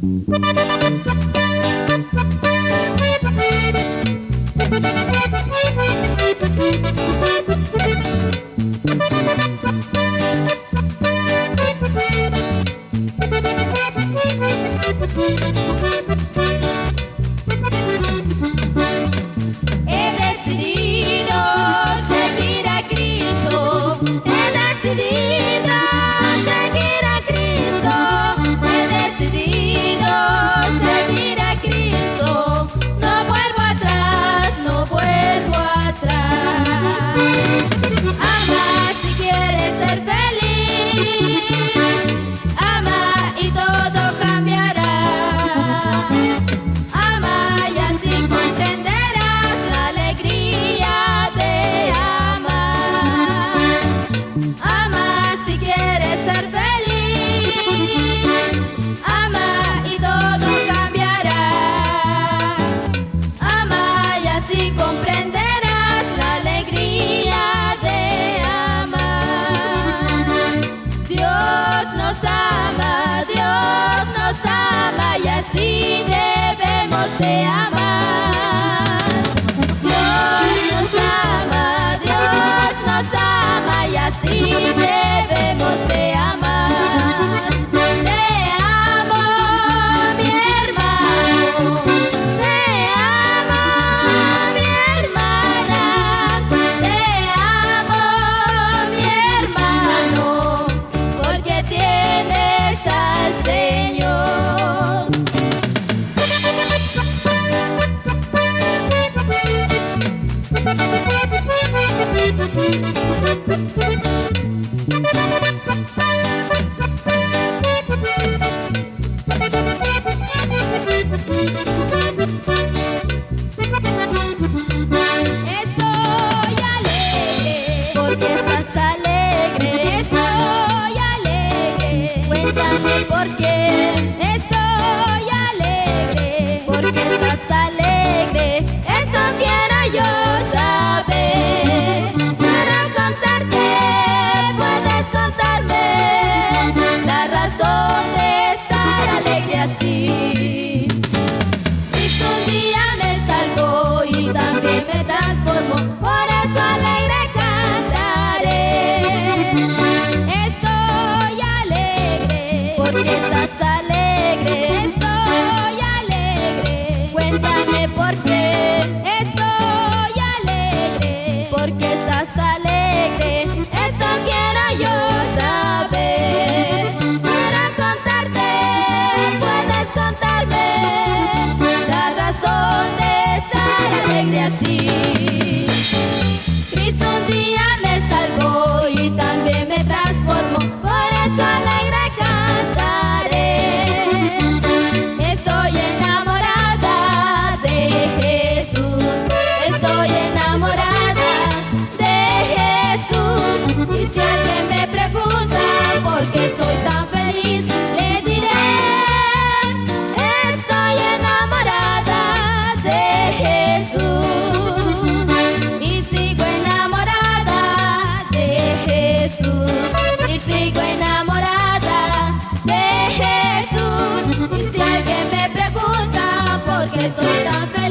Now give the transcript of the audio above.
He decidido seguir a Cristo. He decidido seguir a Cristo. He decidido seguir a Cristo. No vuelvo atrás, no vuelvo atrás. Ama si quieres ser feliz. Ama y todo cambiará. Ama y así comprenderás la alegría de amar. Ama si quieres ser feliz. Ama y todo cambiará. Ama y así comprenderás la alegría de amar. Dios nos ama y así debemos de amar. Dios nos ama y así debemos de amar. Te amo, mi hermano. Te amo, mi hermana. Te amo, mi hermano, porque tienes al Señor. Estoy alegre porque estás alegre. Estoy alegre, cuéntame por qué. Estoy alegre porque estás alegre. Eso quiero yo saber. Para contarte, puedes contarme la razón de estar alegre así. Cristo un día me salvó y también me transformó, por eso alegre cantaré. Estoy alegre porque estás alegre. Estoy alegre, cuéntame por qué. Estoy alegre porque estás alegre. Eso quiero yo saber. Para contarte, puedes contarme la razón de estar alegre así. Cristo un día me salvó y también me transformó, por eso alegre cantaré. Estoy enamorada de Jesús. Estoy enamorada de Jesús. Y si alguien me pregunta por qué soy tan feliz, le diré: estoy enamorada de Jesús. Y sigo enamorada de Jesús. Y sigo enamorada de Jesús. Y si alguien me pregunta por qué soy tan feliz,